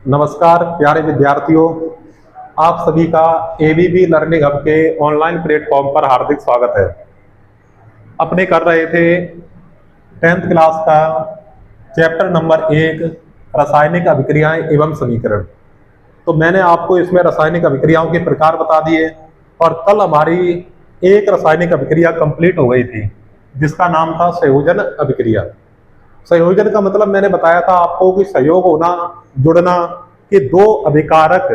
नमस्कार प्यारे विद्यार्थियों, आप सभी का एबीबी लर्निंग हब के ऑनलाइन प्लेटफॉर्म पर हार्दिक स्वागत है। अपने कर रहे थे 10th क्लास का चैप्टर नंबर 1 रासायनिक अभिक्रियाएं एवं समीकरण। तो मैंने आपको इसमें रासायनिक अभिक्रियाओं के प्रकार बता दिए और कल हमारी एक रासायनिक अभिक्रिया कंप्लीट हो गई थी जिसका नाम था संयोजन अभिक्रिया। संयोजन का मतलब मैंने बताया था आपको कि सहयोग होना, जुड़ना, कि दो अभिकारक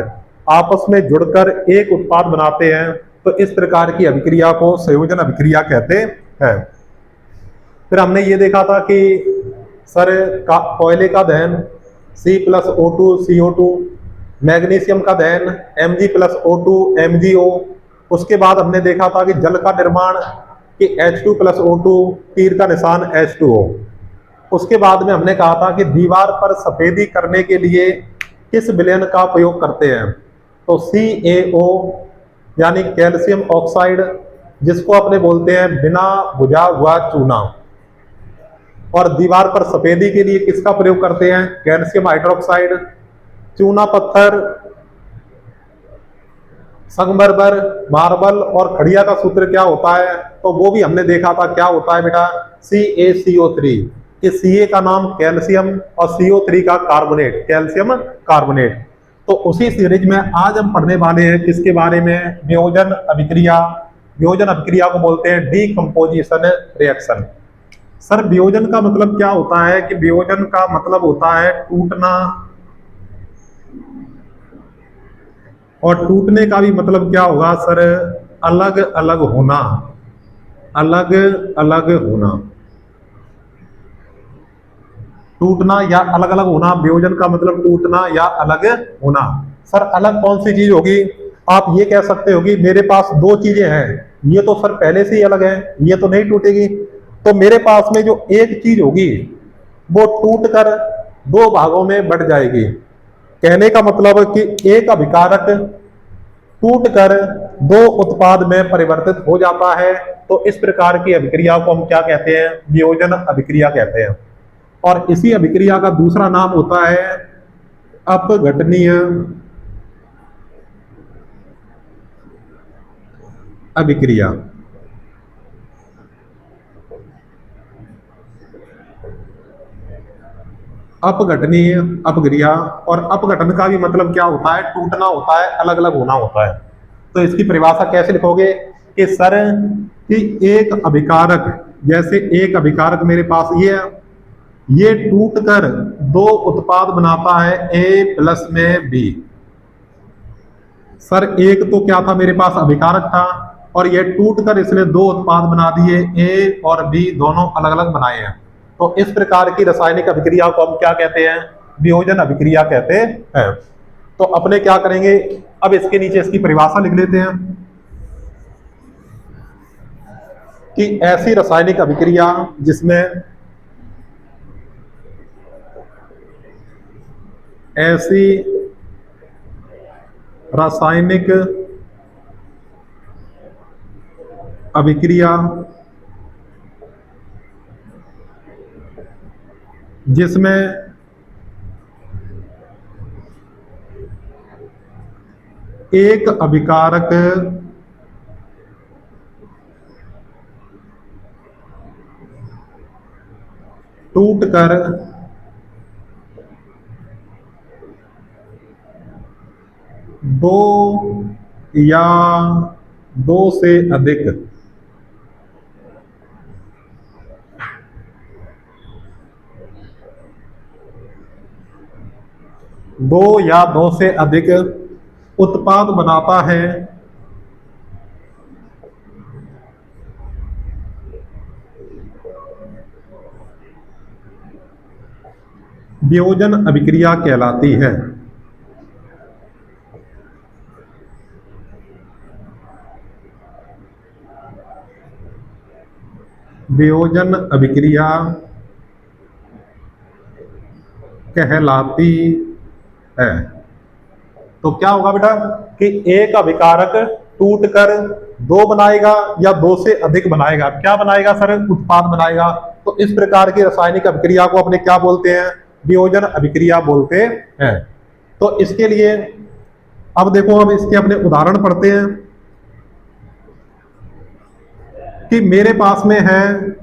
आपस में जुड़कर एक उत्पाद बनाते हैं, तो इस प्रकार की अभिक्रिया को संयोजन अभिक्रिया कहते हैं। फिर हमने ये देखा था कि सर कोयले का दहन C+O2CO2, मैग्नीशियम का दहन Mg+O2 MgO। उसके बाद हमने देखा था कि जल का निर्माण कि H2+O2, तीर का निशान H2O। उसके बाद में हमने कहा था कि दीवार पर सफेदी करने के लिए किस विलयन का प्रयोग करते हैं, तो CaO यानी कैल्शियम ऑक्साइड, जिसको अपने बोलते हैं बिना बुझा हुआ चूना। और दीवार पर सफेदी के लिए किसका प्रयोग करते हैं, कैल्शियम हाइड्रोक्साइड। चूना पत्थर, संगमरमर, मार्बल और खड़िया का सूत्र क्या होता है, तो वो भी हमने देखा था क्या होता है बेटा, CaCO3। इस Ca का नाम कैल्शियम और CO3 का कार्बोनेट, कैल्शियम कार्बोनेट। तो उसी सीरीज में आज हम पढ़ने वाले हैं किसके बारे में, वियोजन अभिक्रिया। वियोजन अभिक्रिया को बोलते हैं डीकम्पोजिशन रिएक्शन। सर वियोजन का मतलब क्या होता है, कि वियोजन का मतलब होता है टूटना, और टूटने का भी मतलब क्या होगा सर, अलग अलग होना, अलग अलग होना। टूटना या अलग अलग होना, वियोजन का मतलब टूटना या अलग होना। सर अलग कौन सी चीज होगी, आप ये कह सकते हो कि मेरे पास दो चीजें हैं, ये तो सर पहले से ही अलग है, ये तो नहीं टूटेगी। तो मेरे पास में जो एक चीज होगी वो टूटकर दो भागों में बढ़ जाएगी। कहने का मतलब कि एक अभिकारक टूटकर दो उत्पाद में परिवर्तित हो जाता है, तो इस प्रकार की अभिक्रिया को हम क्या कहते हैं, वियोजन अभिक्रिया कहते हैं। और इसी अभिक्रिया का दूसरा नाम होता है अपघटनीय अभिक्रिया। अपघटनीय अभिक्रिया, और अपघटन का भी मतलब क्या होता है, टूटना होता है, अलग अलग होना होता है। तो इसकी परिभाषा कैसे लिखोगे कि सर कि एक अभिकारक, जैसे एक अभिकारक मेरे पास ये टूटकर दो उत्पाद बनाता है A+ में B। सर एक तो क्या था, मेरे पास अभिकारक था, और ये टूटकर इसने दो उत्पाद बना दिए, A और B दोनों अलग अलग बनाए हैं। तो इस प्रकार की रासायनिक अभिक्रिया को हम क्या कहते हैं, वियोजन अभिक्रिया कहते हैं। तो अपने क्या करेंगे, अब इसके नीचे इसकी परिभाषा लिख लेते हैं कि ऐसी रासायनिक अभिक्रिया जिसमें ऐसी रासायनिक अभिक्रिया जिसमें एक अभिकारक टूटकर दो या दो से अधिक उत्पाद बनाता है, वियोजन अभिक्रिया कहलाती है। वियोजन अभिक्रिया कहलाती है। तो क्या होगा बेटा कि एक अभिकारक टूटकर दो बनाएगा या दो से अधिक बनाएगा, क्या बनाएगा सर, उत्पाद बनाएगा। तो इस प्रकार की रासायनिक अभिक्रिया को अपने क्या बोलते हैं, वियोजन अभिक्रिया बोलते हैं। तो इसके लिए अब देखो, अब इसके अपने उदाहरण पढ़ते हैं कि मेरे पास में है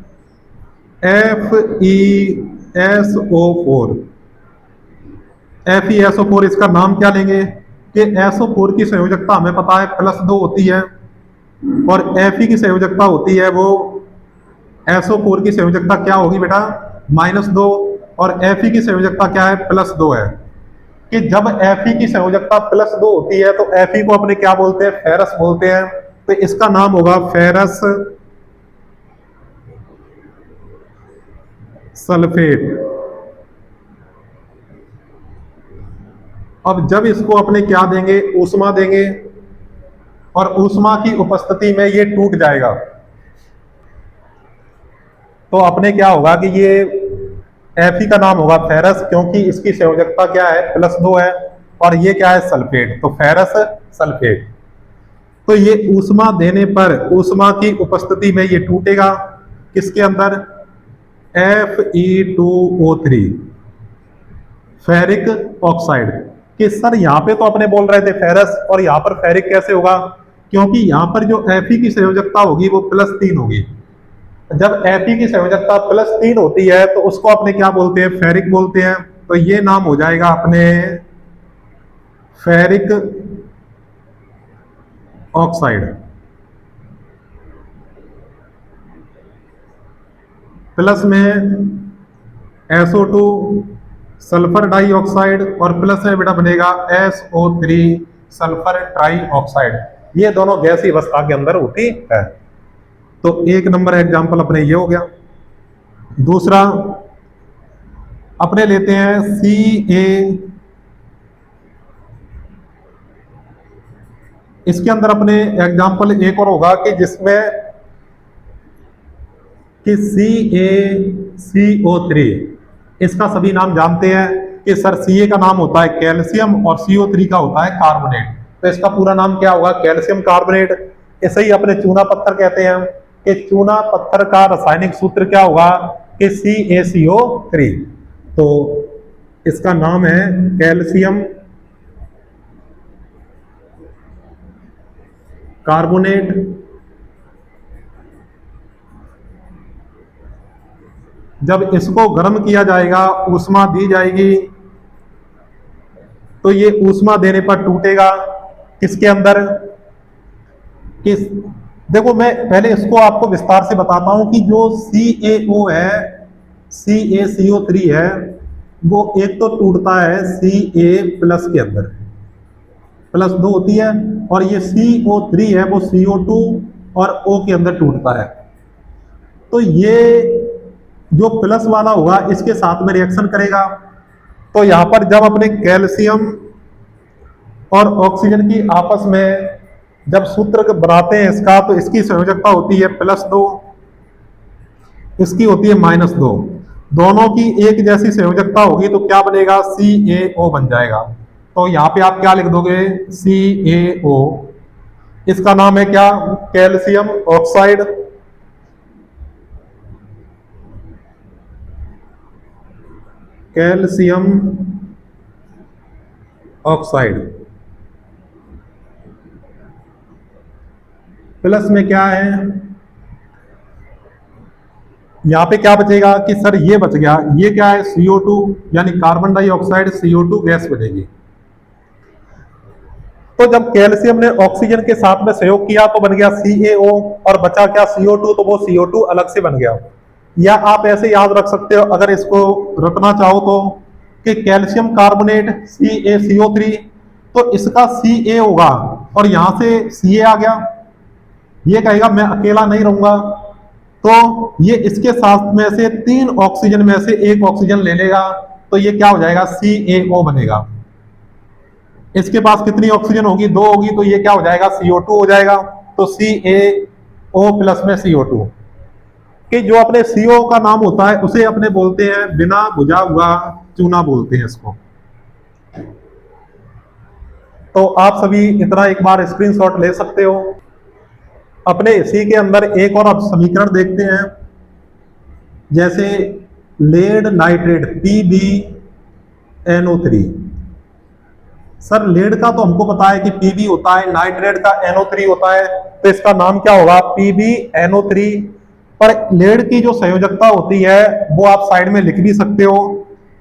FeSO4। FeSO4, इसका नाम क्या लेंगे कि SO4 की संयोजकता हमें पता है +2 होती है, और Fe की संयोजकता होती है वो, SO4 की संयोजकता क्या होगी बेटा, -2, और Fe की संयोजकता क्या है, +2 है। कि जब Fe की संयोजकता +2 होती है तो Fe को अपने क्या बोलते हैं, फेरस बोलते हैं। तो इसका नाम होगा फेरस सल्फेट। अब जब इसको अपने क्या देंगे, ऊष्मा देंगे, और ऊष्मा की उपस्थिति में ये टूट जाएगा, तो अपने क्या होगा कि ये Fe का नाम होगा फेरस, क्योंकि इसकी संयोजकता क्या है, +2 है, और ये क्या है, सल्फेट, तो फेरस सल्फेट। तो ये ऊष्मा देने पर, ऊष्मा की उपस्थिति में ये टूटेगा किसके अंदर, Fe2O3, फेरिक ऑक्साइड। कि सर यहाँ पे तो अपने बोल रहे थे फेरस, और यहाँ पर फेरिक कैसे होगा, क्योंकि यहाँ पर जो Fe की संयोजकता होगी वो +3 होगी। जब Fe की संयोजकता +3 होती है तो उसको अपने क्या बोलते हैं, फेरिक बोलते हैं। तो ये नाम हो जाएगा अपने फेरिक ऑक्साइड। प्लस में SO2 सल्फर डाइऑक्साइड, और प्लस में बेटा बनेगा SO3 सल्फर ट्राइऑक्साइड। ये दोनों गैसीय अवस्था के अंदर होती है। तो एक नंबर एग्जांपल अपने ये हो गया। दूसरा अपने लेते हैं Ca। इसके अंदर अपने एग्जांपल एक और होगा कि जिसमें कि CaCO3, इसका सभी नाम जानते हैं कि सर Ca का नाम होता है कैल्शियम और CO3 का होता है कार्बोनेट। तो इसका पूरा नाम क्या होगा, कैल्शियम कार्बोनेट। इसे ही अपने चूना पत्थर कहते हैं कि चूना पत्थर का रासायनिक सूत्र क्या होगा कि CaCO3। तो इसका नाम है कैल्शियम कार्बोनेट। जब इसको गर्म किया जाएगा, ऊष्मा दी जाएगी, तो ये ऊष्मा देने पर टूटेगा किसके अंदर, किस, देखो मैं पहले इसको आपको विस्तार से बताता हूं कि जो CaO है, CaCO3 है, वो एक तो टूटता है Ca+ के अंदर, +2 होती है, और ये CO3 है वो CO2 और O के अंदर टूटता है। तो ये जो प्लस वाला होगा इसके साथ में रिएक्शन करेगा। तो यहां पर जब अपने कैल्शियम और ऑक्सीजन की आपस में जब सूत्र बनाते हैं इसका, तो इसकी संयोजकता होती है +2, इसकी होती है -2। दोनों की एक जैसी संयोजकता होगी तो क्या बनेगा, CaO बन जाएगा। तो यहां पे आप क्या लिख दोगे, CaO। इसका नाम है क्या, calcium oxide. Calcium oxide. Plus में क्या है, यहां पे क्या बचेगा कि सर ये बच गया, ये क्या है, CO2 यानी कार्बन डाइऑक्साइड, CO2 गैस बचेगी। तो जब कैल्शियम ने ऑक्सीजन के साथ में सहयोग किया तो बन गया CaO, और बचा क्या, CO2, तो वो CO2 अलग से बन गया। या आप ऐसे याद रख सकते हो अगर इसको रटना चाहो तो, कि कैल्शियम कार्बोनेट CaCO3, तो इसका Ca होगा और यहां से Ca आ गया। ये कहेगा मैं अकेला नहीं रहूंगा, तो ये इसके साथ में से 3 ऑक्सीजन में से 1 ऑक्सीजन ले लेगा, तो ये क्या हो जाएगा, CaO बनेगा। इसके पास कितनी ऑक्सीजन होगी, 2 होगी, तो ये क्या हो जाएगा, CO2 हो जाएगा। तो CaO प्लस में CO2, कि जो अपने CO का नाम होता है उसे अपने बोलते हैं बिना बुझा हुआ चूना बोलते हैं इसको। तो आप सभी इतना एक बार स्क्रीनशॉट ले सकते हो। अपने इसी के अंदर एक और अब समीकरण देखते हैं, जैसे lead nitrate PbNO3। Sir lead का तो हमको पता है कि पीबी होता है, नाइट्रेट का NO3 होता है, तो इसका नाम क्या होगा, PbNO3। पर लेड की जो संयोजकता होती है वो आप साइड में लिख भी सकते हो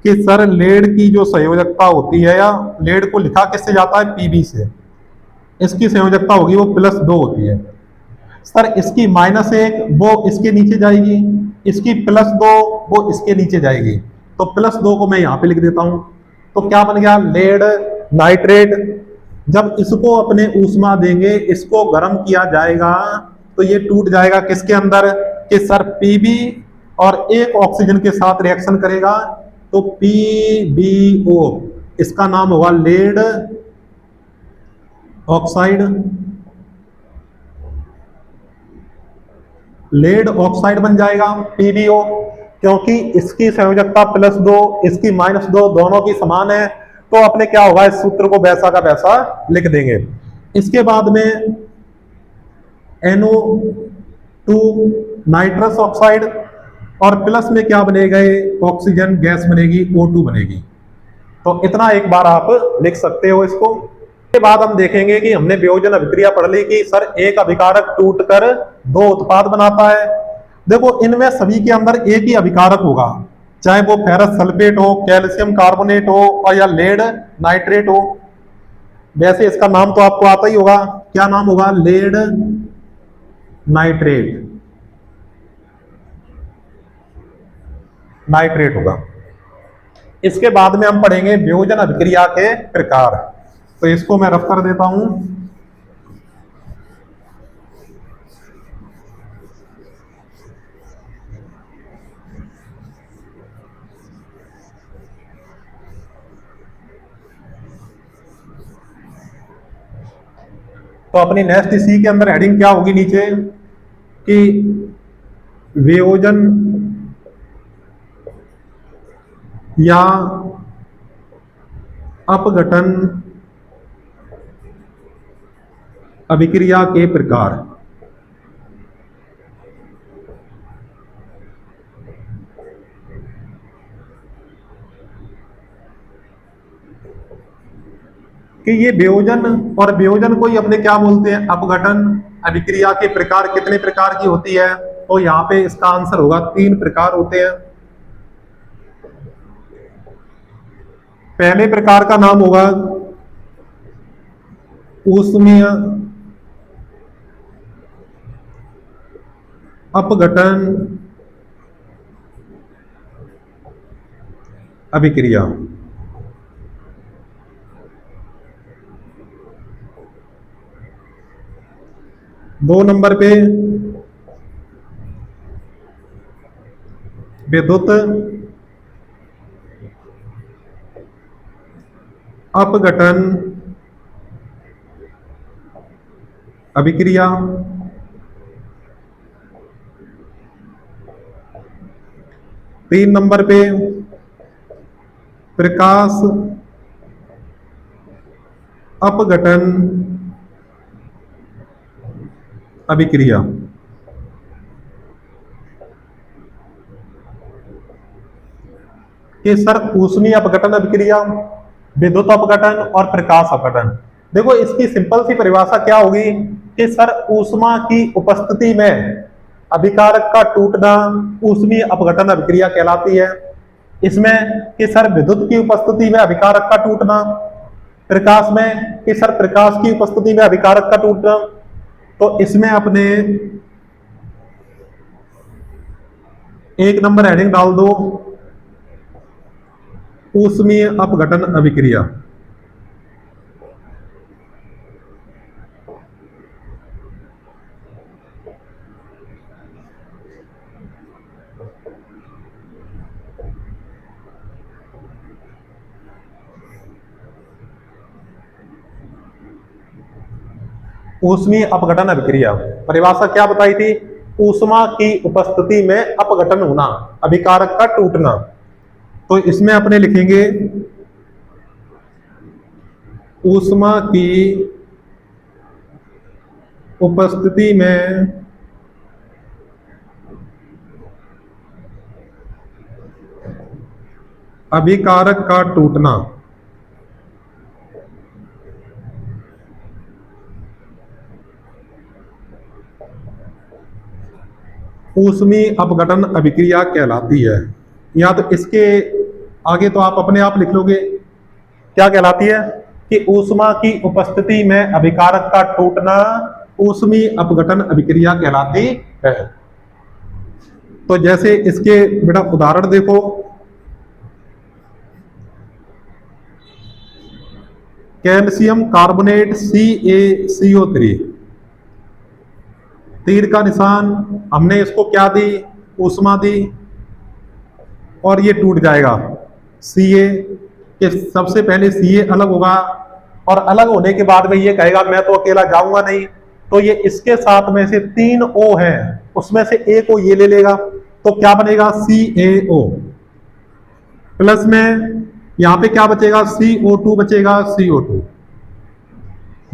कि सर लेड की जो संयोजकता होती है, या लेड को लिखा किससे जाता है, पीबी से। इसकी संयोजकता होगी वो +2 होती है। सर इसकी -1 वो इसके नीचे जाएगी, इसकी +2 वो इसके नीचे जाएगी, तो +2 को मैं यहां पे लिख देता हूं। तो क्या बन गया, लेड नाइट्रेट। जब इसको अपने ऊष्मा देंगे, इसको गर्म किया जाएगा, तो ये टूट जाएगा किसके अंदर, कि सर पीबी और एक ऑक्सीजन के साथ रिएक्शन करेगा, तो PbO, इसका नाम होगा लेड ऑक्साइड। लेड ऑक्साइड बन जाएगा PbO, क्योंकि इसकी संयोजकता +2, इसकी -2, दोनों की समान है। तो अपने क्या होगा, इस सूत्र को वैसा का वैसा लिख देंगे। इसके बाद में NO2 नाइट्रस ऑक्साइड, और प्लस में क्या बनेगा, ऑक्सीजन गैस बनेगी, O2 बनेगी। तो इतना एक बार आप लिख सकते हो इसको। के बाद हम देखेंगे कि हमने वियोजन अभिक्रिया पढ़ ली कि सर एक अभिकारक टूटकर 2 उत्पाद बनाता है। देखो इनमें सभी के अंदर एक ही अभिकारक होगा, चाहे वो फेरस सल्फेट हो, कैल्शियम कार्बोनेट हो, और या लेड नाइट्रेट हो। वैसे इसका नाम तो आपको आता ही होगा, क्या नाम होगा, लेड नाइट्रेट, नाइट्रेट होगा। इसके बाद में हम पढ़ेंगे वियोजन अभिक्रिया के प्रकार। तो इसको मैं रफ कर देता हूं। तो अपनी नेक्स्ट इसी के अंदर हेडिंग क्या होगी नीचे, कि वियोजन या अपघटन अभिक्रिया के प्रकार। कि ये वियोजन और वियोजन को ही अपने क्या बोलते हैं, अपघटन अभिक्रिया के प्रकार कितने प्रकार की होती है, तो यहां पे इसका आंसर होगा 3 प्रकार होते हैं। पहले प्रकार का नाम होगा ऊष्मीय अपघटन अभिक्रिया। 2 नंबर पे विद्युत अपघटन अभिक्रिया। 3 नंबर पे प्रकाश अपघटन अभिक्रिया। कि सर ऊष्मीय अपघटन अभिक्रिया, विद्युत अपघटन और प्रकाश अपघटन। देखो इसकी सिंपल सी परिभाषा क्या होगी, कि सर ऊष्मा की उपस्थिति में अभिकारक का टूटना ऊष्मीय अपघटन अभिक्रिया कहलाती है। इसमें कि सर विद्युत की उपस्थिति में अभिकारक का टूटना, प्रकाश में कि सर प्रकाश की उपस्थिति में अभिकारक का टूटना। तो इसमें अपने 1 नंबर हेडिंग डाल दो, ऊष्मीय अपघटन अभिक्रिया। ऊष्मीय अपघटन अभिक्रिया परिभाषा क्या बताई थी, ऊष्मा की उपस्थिति में अपघटन होना, अभिकारक का टूटना। तो इसमें अपने लिखेंगे ऊष्मा की उपस्थिति में अभिकारक का टूटना। ऊष्मीय अपघटन अभिक्रिया कहलाती है। या तो इसके आगे तो आप अपने आप लिख लोगे, क्या कहलाती है कि ऊष्मा की उपस्थिति में अभिकारक का टूटना ऊष्मीय अपघटन अभिक्रिया कहलाती है। तो जैसे इसके बेटा उदाहरण देखो, कैल्शियम कार्बोनेट CaCO3, तीर का निशान, हमने इसको क्या दी, ऊष्मा दी, और ये टूट जाएगा। Ca के सबसे पहले Ca अलग होगा, और अलग होने के बाद में ये कहेगा मैं तो अकेला जाऊंगा नहीं, तो ये इसके साथ में से 3 O है, उसमें से एक O ये ले लेगा, तो क्या बनेगा CaO, प्लस में यहां पे क्या बचेगा CO2 बचेगा, CO2।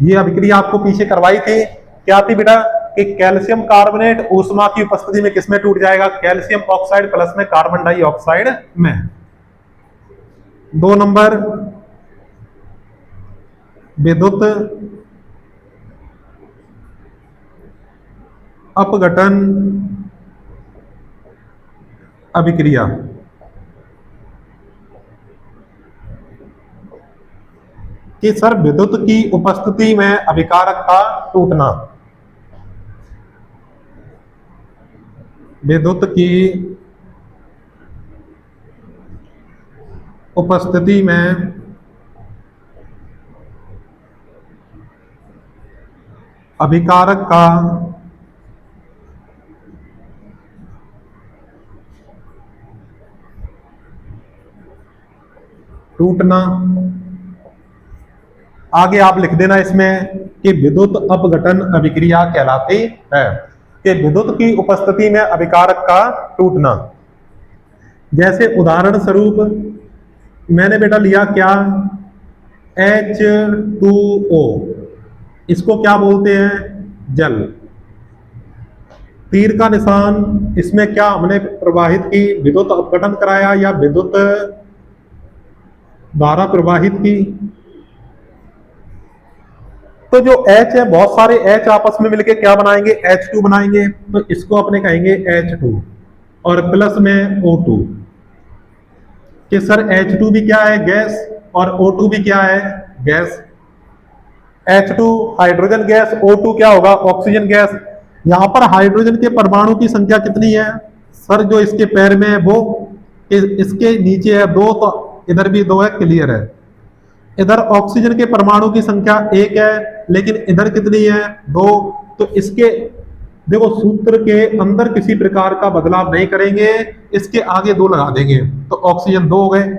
ये अभिक्रिया आपको पीछे करवाई थी, क्या थी बेटा कि कैल्शियम कार्बोनेट ऊष्मा की उपस्थिति में किसमें टूट जाएगा, कैल्शियम ऑक्साइड प्लस में कार्बन डाइऑक्साइड में। 2 नंबर विद्युत अपघटन अभिक्रिया, कि सर विद्युत की उपस्थिति में अभिकारक का टूटना, विद्युत की उपस्थिति में अभिकारक का टूटना। आगे आप लिख देना इसमें कि विद्युत अपघटन अभिक्रिया कहलाती है, कि विद्युत की उपस्थिति में अभिकारक का टूटना। जैसे उदाहरण स्वरूप मैंने बेटा लिया क्या, H2O, इसको क्या बोलते हैं, जल। तीर का निशान, इसमें क्या हमने प्रवाहित की, विद्युत अपघटन कराया या विद्युत धारा प्रवाहित की। तो जो H है, बहुत सारे H आपस में मिलके क्या बनाएंगे, H2 बनाएंगे, तो इसको अपने कहेंगे H2, और प्लस में O2, कि सर H2 भी क्या है, गैस, और O2 भी क्या है, gas. H2 hydrogen gas, O2 क्या होगा, ऑक्सीजन गैस। यहां पर हाइड्रोजन के परमाणु की संख्या कितनी है, सर जो इसके पैर में है वो, इसके नीचे है 2, तो इधर भी 2 है, क्लियर है। इधर ऑक्सीजन के परमाणु की संख्या 1 है, लेकिन इधर कितनी है, 2, तो इसके देखो सूत्र के अंदर किसी प्रकार का बदलाव नहीं करेंगे, इसके आगे 2 लगा देंगे, तो ऑक्सीजन 2 हो गए।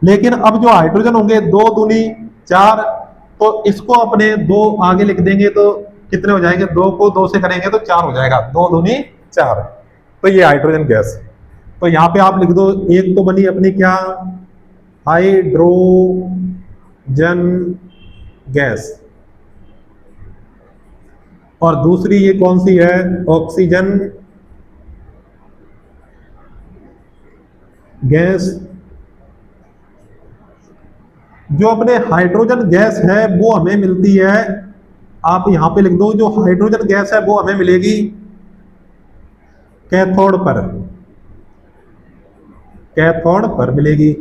लेकिन अब जो हाइड्रोजन होंगे 2 दूनी 4, तो इसको अपने 2 आगे लिख देंगे, तो कितने हो जाएंगे, 2 को 2 से करेंगे तो 4 हो जाएगा, 2 दूनी 4। तो ये हाइड्रोजन गैस। तो यहां पे आप लिख दो, एक तो बनी अपनी क्या, हाइड्रोजन गैस, और दूसरी ये कौन सी है, ऑक्सीजन गैस। जो अपने हाइड्रोजन गैस है वो हमें मिलती है, आप यहां पे लिख दो, जो हाइड्रोजन गैस है वो हमें मिलेगी कैथोड पर, कैथोड पर मिलेगी,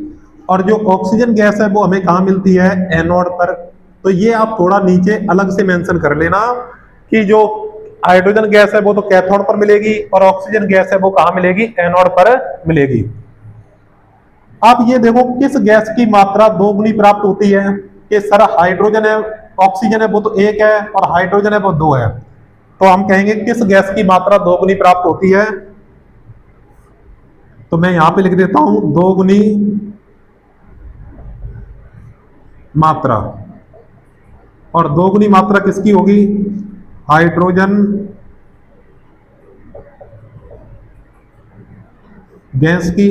और जो ऑक्सीजन गैस है वो हमें कहां मिलती है, एनोड पर। तो ये आप थोड़ा नीचे अलग से मेंशन कर लेना कि जो हाइड्रोजन गैस है वो तो कैथोड पर मिलेगी, और ऑक्सीजन गैस है वो कहां मिलेगी, एनोड पर मिलेगी। आप ये देखो किस गैस की मात्रा 2 गुनी प्राप्त होती है, कि सर हाइड्रोजन है, ऑक्सीजन है वो तो 1 है, और हाइड्रोजन है वो 2 है, तो हम कहेंगे किस गैस की मात्रा 2 गुनी प्राप्त होती है। तो मैं यहां पे लिख देता हूं 2 गुनी मात्रा, और 2 गुनी मात्रा किसकी होगी, हाइड्रोजन गैस की।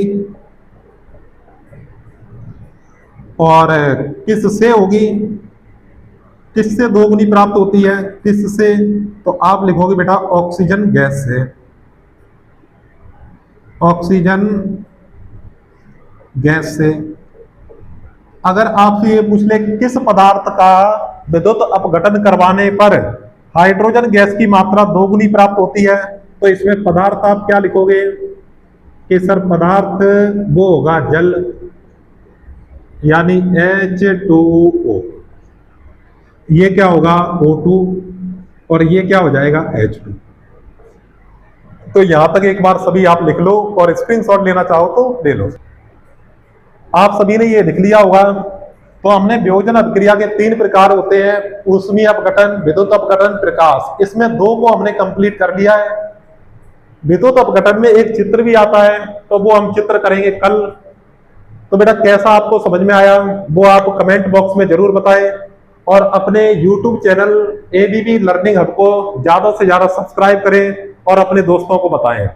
और किससे होगी, किससे 2 गुनी प्राप्त होती है, किससे, तो आप लिखोगे बेटा ऑक्सीजन गैस से, ऑक्सीजन गैस से। अगर आपसे ये पूछ ले किस पदार्थ का विद्युत अपघटन करवाने पर हाइड्रोजन गैस की मात्रा 2 गुनी प्राप्त होती है, तो इसमें पदार्थ आप क्या लिखोगे कि सर पदार्थ वो होगा जल, यानी H2O। ये क्या होगा O2, और ये क्या हो जाएगा H2। तो यहां तक एक बार सभी आप लिख लो, और स्क्रीनशॉट लेना चाहो तो ले लो। आप सभी ने ये लिख लिया होगा। तो हमने वियोजन अभिक्रिया के 3 प्रकार होते हैं, ऊष्मीय अपघटन, विद्युत अपघटन, प्रकाश। इसमें 2 को हमने कंप्लीट कर लिया है। विद्युत अपघटन में एक चित्र भी आता है, तो वो हम चित्र करेंगे कल। तो बेटा कैसा आपको समझ में आया वो आप कमेंट बॉक्स में जरूर बताएं, और अपने YouTube channel ABB learning hub को ज्यादा से ज्यादा सब्सक्राइब करें और अपने दोस्तों को बताएं।